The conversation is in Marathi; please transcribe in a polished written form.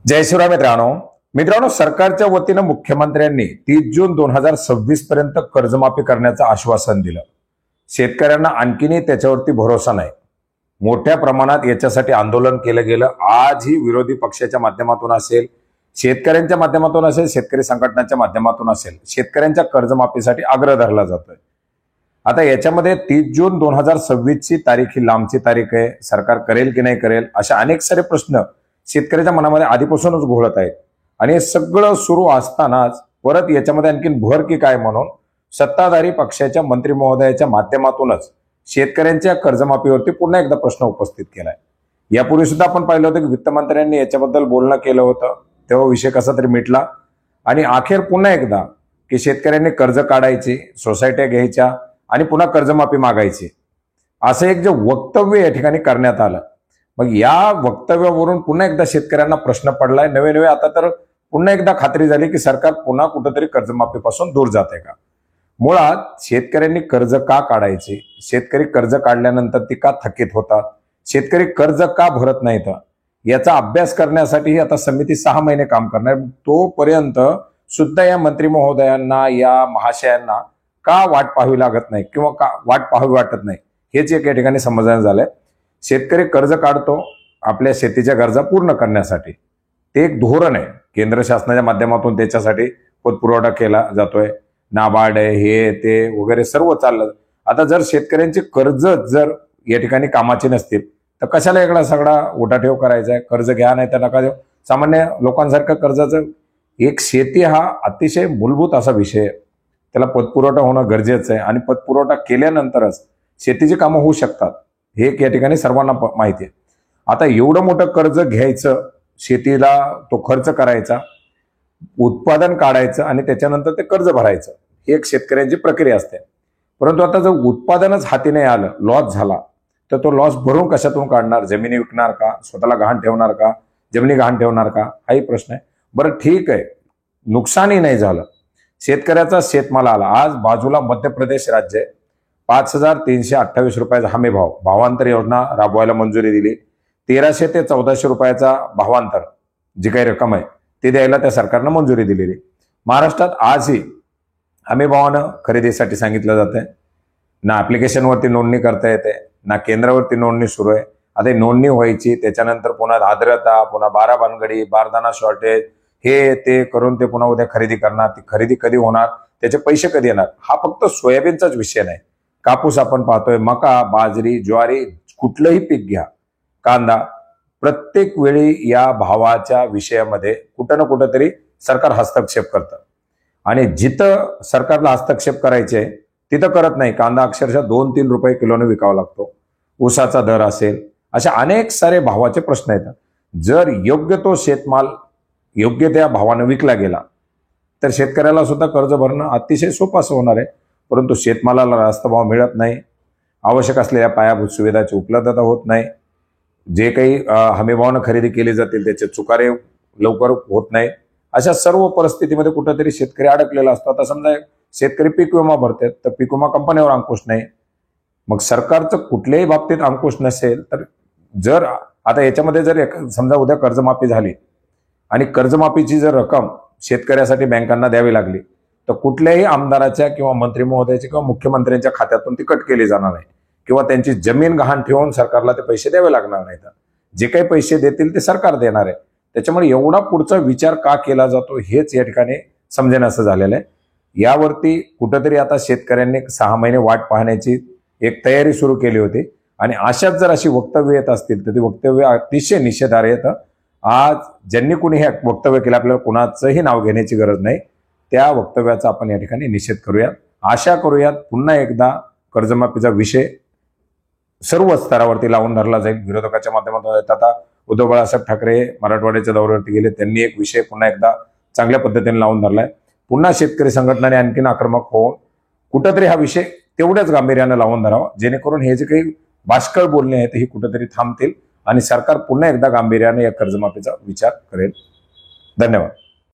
जय शिवराय मित्रांनो सरकारच्या वतीनं मुख्यमंत्र्यांनी 30 जून 2026 पर्यंत कर्जमाफी करण्याचं आश्वासन दिलं। शेतकऱ्यांना आणखीनही त्याच्यावरती भरोसा नाही। मोठ्या प्रमाणात याच्यासाठी आंदोलन केलं गेलं। आजही विरोधी पक्षाच्या माध्यमातून असेल, शेतकऱ्यांच्या माध्यमातून असेल, शेतकरी संघटनांच्या माध्यमातून असेल, शेतकऱ्यांच्या कर्जमाफीसाठी आग्रह धरला जातोय। आता याच्यामध्ये 30 जून 2026 ची तारीख ही लांबची तारीख आहे। सरकार करेल की नाही करेल अशा अनेक सारे प्रश्न शेतकऱ्याच्या मनामध्ये आधीपासूनच घोळत आहेत। आणि हे सगळं सुरू असतानाच परत याच्यामध्ये आणखीन भर की काय म्हणून सत्ताधारी पक्षाच्या मंत्री महोदयाच्या माध्यमातूनच शेतकऱ्यांच्या कर्जमाफीवरती पुन्हा एकदा प्रश्न उपस्थित केलाय। यापूर्वी सुद्धा आपण पाहिलं होतं की वित्तमंत्र्यांनी याच्याबद्दल बोलणं केलं होतं, तेव्हा विषय कसा तरी मिटला आणि अखेर पुन्हा एकदा की शेतकऱ्यांनी कर्ज काढायची, सोसायट्या घ्यायच्या आणि पुन्हा कर्जमाफी मागायची असं एक जे वक्तव्य या ठिकाणी करण्यात आलं। मग या वक्तव्यावरून पुन्हा एकदा शेतकऱ्यांना प्रश्न पडलाय। नवे आता तर पुन्हा एकदा खात्री झाली की सरकार पुन्हा कुठेतरी कर्जमाफीपासून दूर जाते का। मुळात शेतकऱ्यांनी कर्ज का काढायचे, शेतकरी कर्ज काढल्यानंतर ती का थकीत होतात, शेतकरी कर्ज का भरत नाहीत, याचा अभ्यास करण्यासाठी आता समिती 6 महिने काम करणार। तोपर्यंत सुद्धा या मंत्री महोदयांना, या महाशयांना का वाट पाहावी लागत नाही किंवा का वाट पाहावी वाटत नाही, हेच एक या ठिकाणी समजण्यात झालंय। शेतकरी कर्ज काढतो आपल्या शेतीच्या गरजा पूर्ण करण्यासाठी, ते एक धोरण आहे। केंद्र शासनाच्या माध्यमातून त्याच्यासाठी पतपुरवठा केला जातोय, नाबार्ड आहे, हे ते वगैरे सर्व चाललं। आता जर शेतकऱ्यांचे कर्ज जर या ठिकाणी कामाचे नसतील तर कशाला एवढा सगळा उठाठेव करायचा आहे। कर्ज घ्या नाही तर नका देऊ। सामान्य लोकांसारखं कर्जाचं एक शेती हा अतिशय मूलभूत असा विषय आहे, त्याला पतपुरवठा होणं गरजेचं आहे आणि पतपुरवठा केल्यानंतरच शेतीची कामं होऊ शकतात, हे एक या ठिकाणी सर्वांना माहिती आहे। आता एवढं मोठं कर्ज घ्यायचं, शेतीला तो खर्च करायचा, उत्पादन काढायचं आणि त्याच्यानंतर ते कर्ज भरायचं, ही एक शेतकऱ्यांची प्रक्रिया असते। परंतु आता जर उत्पादनच हाती नाही आलं, लॉस झाला, तर तो लॉस भरून कशातून काढणार? जमिनी विकणार का, स्वतःला गहाण ठेवणार का, जमिनी गहाण ठेवणार का, हाही प्रश्न आहे। बरं ठीक आहे, नुकसानही नाही झालं, शेतकऱ्याचा शेतमाल आला। आज बाजूला मध्य प्रदेश राज्य आहे, 5328 रुपयाचा हमी भाव, भावांतर योजना राबवायला मंजुरी दिली। 1300 ते 1400 रुपयाचा भावांतर जी काही रक्कम आहे ते द्यायला त्या सरकारनं मंजुरी दिलेली। महाराष्ट्रात आजही हमी भावानं खरेदीसाठी सांगितलं जातंय, ना ऍप्लिकेशनवरती नोंदणी करता येते, ना केंद्रावरती नोंदणी सुरू आहे। आता नोंदणी व्हायची, त्याच्यानंतर पुन्हा आर्द्रता, पुन्हा 12 भानगडी, बारदाना शॉर्टेज, हे ते करून ते पुन्हा उद्या खरेदी करणार। ती खरेदी कधी होणार, त्याचे पैसे कधी येणार? हा फक्त सोयाबीनचाच विषय नाही, कापूस आपण पाहतोय, मका, बाजरी, ज्वारी, कुठलंही पीक घ्या, कांदा, प्रत्येक वेळी या भावाच्या विषयामध्ये कुठं ना कुठं तरी सरकार हस्तक्षेप करतं आणि जिथं सरकारला हस्तक्षेप करायचे तिथं करत नाही। कांदा अक्षरशः 2-3 रुपये किलोने विकावा लागतो, ऊसाचा दर असेल, अशा अनेक सारे भावाचे प्रश्न येतात। जर योग्य तो शेतमाल योग्य त्या भावानं विकला गेला तर शेतकऱ्याला सुद्धा कर्ज भरणं अतिशय सोपं असं होणार आहे। परंतु शेतमालाला रास्त भाव मिळत नाही, आवश्यक असलेल्या पायाभूत सुविधाची उपलब्धता होत नाही, जे काही हमीभावानं खरेदी केली जातील त्याचे चुकारे लवकर होत नाही। अशा सर्व परिस्थितीमध्ये कुठेतरी शेतकरी अडकलेला असतो। आता समजा शेतकरी पीक विमा भरतात तर पीक विमा कंपनीवर अंकुश नाही, मग सरकारचं कुठल्याही बाबतीत अंकुश नसेल तर जर आता याच्यामध्ये जर समजा उद्या कर्जमाफी झाली आणि कर्जमाफीची जर रक्कम शेतकऱ्यासाठी बँकांना द्यावी लागली तर कुठल्याही आमदाराच्या किंवा मंत्री महोदयाच्या किंवा मुख्यमंत्र्यांच्या खात्यातून ती कट केली जाणार नाही किंवा त्यांची जमीन गहाण ठेवून सरकारला ते पैसे द्यावे लागणार नाहीत। जे काही पैसे देतील ते सरकार देणार आहे। त्याच्यामुळे एवढा पुढचा विचार का केला जातो हेच या ठिकाणी समजेनासं झालेलं आहे। यावरती कुठंतरी आता शेतकऱ्यांनी 6 महिने वाट पाहण्याची एक तयारी सुरू केली होती आणि अशाच जर अशी वक्तव्य येत असतील तर ती वक्तव्य अतिशय निषेधार्ह येतं। आज ज्यांनी कुणी हे वक्तव्य केलं, आपल्याला कुणाचंही नाव घेण्याची गरज नाही, त्या वक्तव्याचा आपण या ठिकाणी निषेध करूयात। आशा करूयात पुन्हा एकदा कर्जमाफीचा विषय सर्व स्तरावरती लावून धरला जाईल। विरोधकाच्या माध्यमातून आता उद्धव बाळासाहेब ठाकरे मराठवाड्याच्या दौऱ्यावरती गेले, त्यांनी एक विषय पुन्हा एकदा चांगल्या पद्धतीने लावून धरलाय। पुन्हा शेतकरी संघटनाने आणखीन आक्रमक होऊन कुठंतरी हा विषय तेवढ्याच गांभीर्याने लावून धरावा, जेणेकरून हे जे काही बाष्कळ बोलणे आहेत ही कुठेतरी थांबतील आणि सरकार पुन्हा एकदा गांभीर्याने या कर्जमाफीचा विचार करेल। धन्यवाद।